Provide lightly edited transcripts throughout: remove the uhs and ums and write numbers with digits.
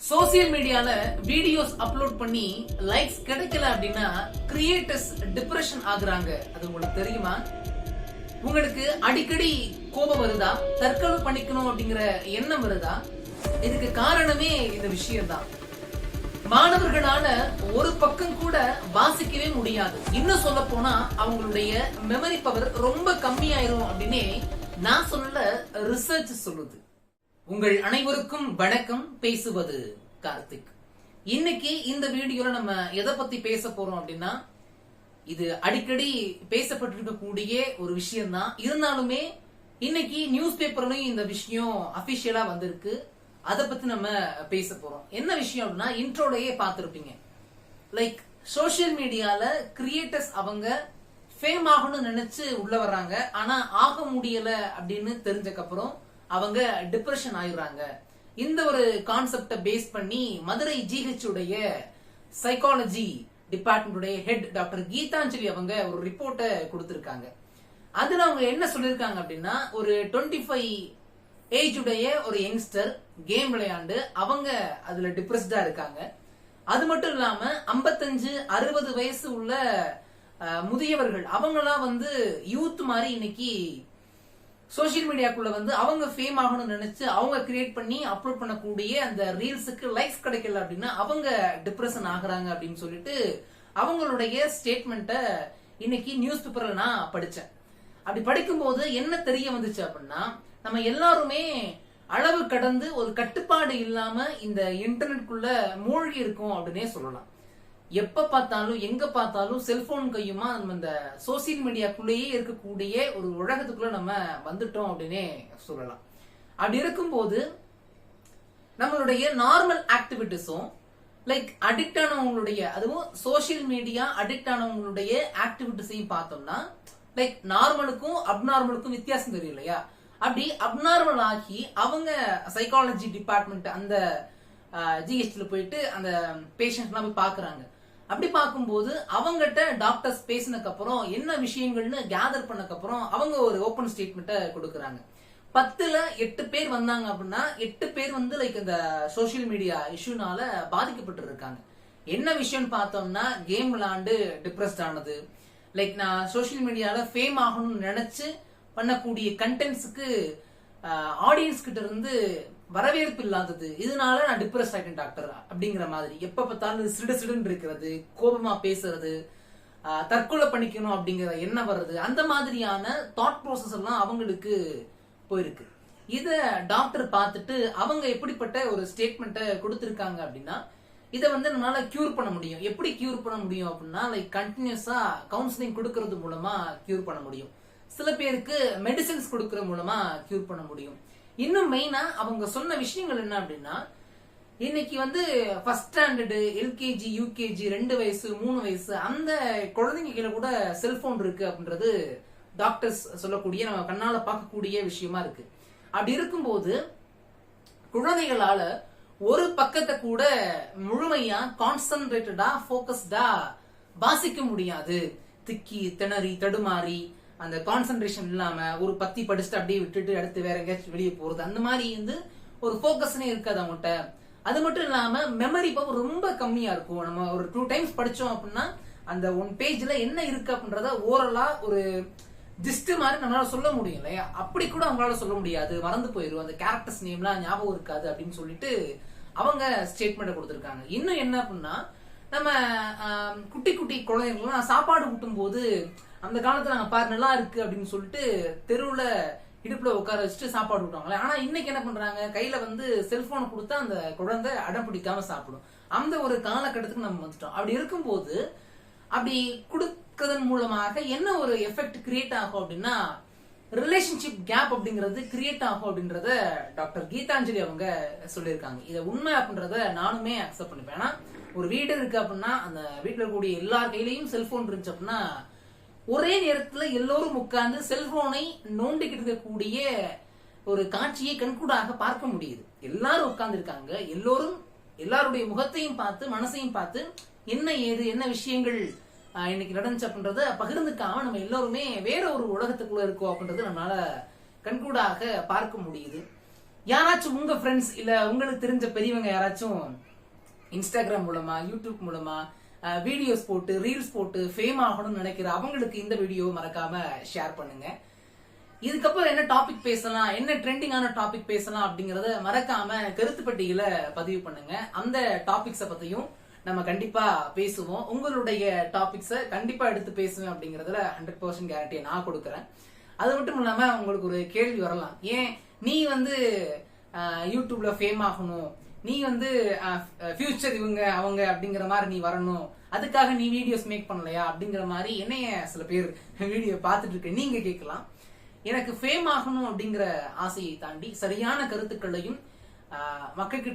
Social மீடியால videos upload பண்ணி likes கிடைக்கல அப்படின்னா கிரியேட்டர்ஸ் டிப்ரெஷன் ஆகுறாங்க. அது உங்களுக்கு தெரியுமா? உங்களுக்கு அடிக்கடி கோபம் வருதா? தற்கொலை பண்ணிக்கணும் அப்படிங்கிற எண்ணம் வருதா? இதுக்கு காரணமே இந்த விஷயம் தான். மாணவர்களால ஒரு பக்கம் கூட வாசிக்கவே முடியாது. இன்னும் சொல்ல போனா அவங்களுடைய மெமரி பவர் ரொம்ப கம்மியாயிரும் அப்படின்னே நான் சொல்லல, ரிசர்ச் சொல்லுது. உங்கள் அனைவருக்கும் வணக்கம். பேசுவது கார்த்திக். இன்னைக்கு இந்த வீடியோல நம்ம எதை பத்தி பேச போறோம் அப்படின்னா, இது அடிக்கடி பேசப்பட்டிருக்கக்கூடிய ஒரு விஷயம் தான். இருந்தாலுமே இன்னைக்கு நியூஸ் பேப்பர்லயும் இந்த விஷயம் அபிஷியலா வந்திருக்கு. அதை பத்தி நம்ம பேச போறோம். என்ன விஷயம் அப்படின்னா, இன்ட்ரோலயே பார்த்திருப்பீங்க. லைக் சோசியல் மீடியால கிரியேட்டர்ஸ் அவங்க ஃபேம் ஆகணும்னு நினைச்சு உள்ள வர்றாங்க. ஆனா ஆக முடியல அப்படின்னு தெரிஞ்சக்கு அப்புறம் அவங்க டிப்ரெஷன் ஆயிடுறாங்க. இந்த ஒரு கான்செப்ட பேஸ் பண்ணி மதுரை ஜிஹெச் உடைய psychology department head doctor Geethanjali அவங்க ஒரு ரிப்போர்ட்டை கொடுத்திருக்காங்க. அதுல அவங்க என்ன சொல்லிருக்காங்க அப்படின்னா, ஒரு 25 ஏஜ் உடைய ஒரு யங்ஸ்டர் கேம் விளையாண்டு அவங்க அதுல டிப்ரெஸ்டா இருக்காங்க. அது மட்டும் இல்லாம 55-60 வயசு உள்ள முதியவர்கள் அவங்களாம் யூத் மாதிரி இன்னைக்கு சோசியல் மீடியாக்குள்ள அவங்க ஃபேம் ஆகணும்னு நினைச்சு அவங்க கிரியேட் பண்ணி அப்லோட் பண்ணக்கூடிய அந்த ரீல்ஸுக்கு லைக்ஸ் கிடைக்கல அப்படின்னா அவங்க டிப்ரெஷன் ஆகுறாங்க அப்படின்னு சொல்லிட்டு அவங்களுடைய ஸ்டேட்மெண்ட்டை இன்னைக்கு நியூஸ் பேப்பர்ல நான் படிச்சேன். அப்படி படிக்கும்போது என்ன தெரிய வந்துச்சு அப்படின்னா, நம்ம எல்லாருமே அளவு கடந்து ஒரு கட்டுப்பாடு இல்லாம இந்த இன்டர்நெட்குள்ள மூழ்கி இருக்கோம் அப்படின்னே சொல்லலாம். எப்ப பார்த்தாலும் எங்க பார்த்தாலும் செல்போன் கையுமா நம்ம இந்த சோசியல் மீடியாக்குள்ளேயே இருக்கக்கூடிய ஒரு உலகத்துக்குள்ள நம்ம வந்துட்டோம் அப்படின்னே சொல்லலாம். அப்படி இருக்கும்போது நம்மளுடைய நார்மல் ஆக்டிவிட்டிஸும் லைக் அடிக்ட் ஆனவங்களுடைய, அதுவும் சோசியல் மீடியா அடிக்ட் ஆனவங்களுடைய ஆக்டிவிட்டிஸையும் பார்த்தோம்னா, லைக் நார்மலுக்கும் அப்நார்மலுக்கும் வித்தியாசம் தெரியும் இல்லையா? அப்படி அப்நார்மல் ஆகி அவங்க சைக்காலஜி டிபார்ட்மெண்ட் அந்த ஜிஹெச்ல போயிட்டு அந்த பேஷண்ட் எல்லாம் போய் பாக்குறாங்க. அப்படி பார்க்கும்போது அவங்ககிட்ட டாக்டர்ஸ் பேசினக்கு அப்புறம் என்ன விஷயங்கள்னு கேதர் பண்ணக்கு அப்புறம் அவங்க ஒரு ஓபன் ஸ்டேட்மெண்ட்டை கொடுக்கறாங்க. 10ல 8 பேர் வந்தாங்க அப்படின்னா 8 பேர் லைக் இந்த சோசியல் மீடியா இஷ்யூனால பாதிக்கப்பட்டு இருக்காங்க. என்ன விஷயம் பார்த்தோம்னா, கேம் விளையாண்டு டிப்ரெஸ்ட் ஆனது, லைக் நான் சோசியல் மீடியால ஃபேம் ஆகணும்னு நினைச்சு பண்ணக்கூடிய கண்டென்ட்ஸுக்கு ஆடியன்ஸ் கிட்ட இருந்து வரவேற்பு இல்லாதது, இதனால நான் டிப்ரெஸ் ஆயிட்டேன் டாக்டர் அப்படிங்கிற மாதிரி எப்ப பார்த்தாலும் சிடுன்னு இருக்கிறது, கோபமா பேசுறது, தற்கொலை பண்ணிக்கணும் அப்படிங்கிற எண்ணம் வர்றது, அந்த மாதிரியான தாட் ப்ராசஸ் எல்லாம் அவங்களுக்கு போயிருக்கு. இத டாக்டர் பார்த்துட்டு அவங்க எப்படிப்பட்ட ஒரு ஸ்டேட்மெண்ட்டை கொடுத்திருக்காங்க அப்படின்னா, இதை நம்மளால கியூர் பண்ண முடியும். எப்படி கியூர் பண்ண முடியும் அப்படின்னா, லைக் கண்டினியூஸா கவுன்சிலிங் கொடுக்கறது மூலமா கியூர் பண்ண முடியும். சில பேருக்கு மெடிசின்ஸ் கொடுக்கறது மூலமா கியூர் பண்ண முடியும். இன்னும் மெயினா அவங்க சொன்ன விஷயங்கள் என்ன அப்படின்னா, இன்னைக்கு ஃபர்ஸ்ட் ஸ்டாண்டர்டு, எல்கேஜி, யூகேஜி, 2 வயசு 3 வயசு அந்த குழந்தைங்க கையில கூட செல்போன் இருக்கு அப்படின்றது டாக்டர்ஸ் சொல்லக்கூடிய, நம்ம கண்ணால பார்க்கக்கூடிய விஷயமா இருக்கு. அப்படி இருக்கும்போது குழந்தைகளால ஒரு பக்கத்தை கூட முழுமையா கான்சென்ட்ரேட்டடா போக்கஸ்டா வாசிக்க முடியாது. திக்கி திணறி தடுமாறி அந்த கான்சென்ட்ரேஷன் இல்லாம ஒரு பத்தி படிச்சுட்டு அப்படியே விட்டுட்டு அடுத்து வேற எங்கேயாச்சும் வெளியே போறது, அந்த மாதிரி ஒரு போக்கஸ்னே இருக்காது அவங்ககிட்ட. அது மட்டும் இல்லாம மெமரி பவர் ரொம்ப கம்மியா இருக்கும். நம்ம ஒரு 2 டைம்ஸ் படிச்சோம் அப்படின்னா அந்த 1 பேஜ்ல என்ன இருக்கு அப்படின்றத ஓரலா ஒரு ஜிஸ்ட் மாதிரி நம்மளால சொல்ல முடியும் இல்லையா? அப்படி கூட அவங்களால சொல்ல முடியாது, மறந்து போயிடும், அந்த கேரக்டர்ஸ் நேம்லாம் ஞாபகம் இருக்காது அப்படின்னு சொல்லிட்டு அவங்க ஸ்டேட்மெண்ட் கொடுத்திருக்காங்க. இன்னும் என்ன அப்படின்னா, நம்ம குட்டி குட்டி குழந்தைங்களுக்கு சாப்பாடு ஊட்டும் போது அந்த காலத்துல நாங்க பாரு நல்லா இருக்கு அப்படின்னு சொல்லிட்டு தெருவுல இடுப்புல உட்கார வச்சுட்டு சாப்பாடு ஊட்டுவாங்களே. ஆனா இன்னைக்கு என்ன பண்றாங்க, கையில செல்போனை கொடுத்தா அந்த குழந்தை அடம் பிடிக்காம சாப்பிடும். அந்த ஒரு காலகட்டத்துக்கு நம்ம வந்துட்டோம். அப்படி இருக்கும்போது அப்படி கொடுக்கறதன் மூலமாக என்ன ஒரு எஃபெக்ட் கிரியேட் ஆகும் அப்படின்னா, ரிலேஷன்ஷிப் கேப் அப்படிங்கறது கிரியேட் ஆகும் அப்படின்றத டாக்டர் கீதாஞ்சலி அவங்க சொல்லியிருக்காங்க. இதை உண்மை அப்படின்றத நானுமே அக்செப்ட் பண்ணிப்பேன். ஏன்னா ஒரு வீடு இருக்கு அப்படின்னா அந்த வீட்டுல இருக்கக்கூடிய எல்லார் கையிலையும் செல்போன் இருந்துச்சு அப்படின்னா ஒரே நேரத்துல எல்லோரும் உட்கார்ந்து செல்போனை நோண்டிக்கிட்டு இருக்கக்கூடிய ஒரு காட்சியை கண்கூடாக பார்க்க முடியுது. எல்லாரும் உட்கார்ந்து இருக்காங்க, எல்லோரும் எல்லாருடைய முகத்தையும் பார்த்து மனசையும் பார்த்து என்ன ஏது என்ன விஷயங்கள் இன்னைக்கு நடந்துச்சு அப்படின்றத பகிர்ந்துக்காம நம்ம எல்லாருமே வேற ஒரு உலகத்துக்குள்ள இருக்கோம் அப்படின்றது நம்மளால கண்கூடாக பார்க்க முடியுது. யாராச்சும் உங்க ஃப்ரெண்ட்ஸ் இல்ல உங்களுக்கு தெரிஞ்ச பெரியவங்க யாராச்சும் இன்ஸ்டாகிராம் மூலமா, யூடியூப் மூலமா வீடியோஸ் போட்டு, ரீல்ஸ் போட்டு ஃபேம் ஆகணும்னு நினைக்கிற அவங்களுக்கு இந்த வீடியோ மறக்காம ஷேர் பண்ணுங்க. இதுக்கப்புறம் என்ன டாபிக் பேசலாம், என்ன ட்ரெண்டிங்கான டாபிக் பேசலாம் அப்படிங்கறத மறக்காம கருத்து பெட்டியில பதிவு பண்ணுங்க. அந்த டாபிக்ஸ பத்தியும் நம்ம கண்டிப்பா பேசுவோம். உங்களுடைய டாபிக்ஸ கண்டிப்பா எடுத்து பேசுவேன் அப்படிங்கறதுல 100% கேரண்டியை நான் கொடுக்கறேன். அது மட்டும் இல்லாம உங்களுக்கு ஒரு கேள்வி வரலாம், ஏன் நீ யூடியூப்ல ஃபேம் ஆகணும், நீ ஃபியூச்சர் இவங்க அவங்க அப்படிங்கிற மாதிரி நீ வரணும், அதுக்காக நீ வீடியோஸ் மேக் பண்ணலையா அப்படிங்கிற மாதிரி என்னைய சில பேர் வீடியோ பார்த்துட்டு இருக்க நீங்க கேட்கலாம். எனக்கு ஃபேம் ஆகணும் அப்படிங்கிற ஆசையை தாண்டி சரியான கருத்துக்களையும் மக்கள்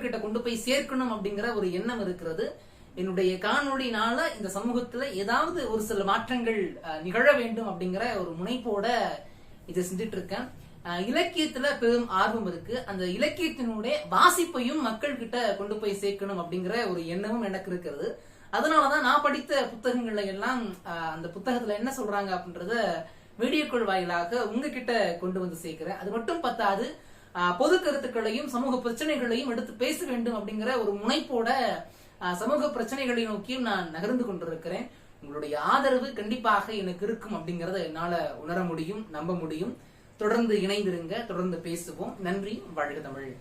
கிட்ட கொண்டு போய் சேர்க்கணும் அப்படிங்கிற ஒரு எண்ணம் இருக்கிறது. என்னுடைய காணொளினால இந்த சமூகத்துல ஏதாவது ஒரு சில மாற்றங்கள் நிகழ வேண்டும் அப்படிங்கிற ஒரு முனைப்போட இதை செஞ்சுட்டு இருக்கேன். இலக்கியத்துல பெரும் ஆர்வம் இருக்கு. அந்த இலக்கியத்தினுடைய வாசிப்பையும் மக்கள் கிட்ட கொண்டு போய் சேர்க்கணும் அப்படிங்கிற ஒரு எண்ணமும் எனக்கு இருக்கிறது. அதனாலதான் நான் படித்த புத்தகங்கள்ல எல்லாம் அந்த புத்தகத்துல என்ன சொல்றாங்க அப்படின்றத வீடியோக்கள் வாயிலாக உங்ககிட்ட கொண்டு வந்து சேர்க்கிறேன். அது மட்டும் பத்தாது, பொது கருத்துக்களையும் சமூக பிரச்சனைகளையும் எடுத்து பேச வேண்டும் அப்படிங்கிற ஒரு முனைப்போட சமூக பிரச்சனைகளை நோக்கியும் நான் நகர்ந்து கொண்டிருக்கிறேன். உங்களுடைய ஆதரவு கண்டிப்பாக எனக்கு இருக்கும் அப்படிங்கறத என்னால உணர முடியும், நம்ப முடியும். தொடர்ந்து இணைந்திருங்க, தொடர்ந்து பேசுவோம். நன்றி. வாழ்க தமிழ்.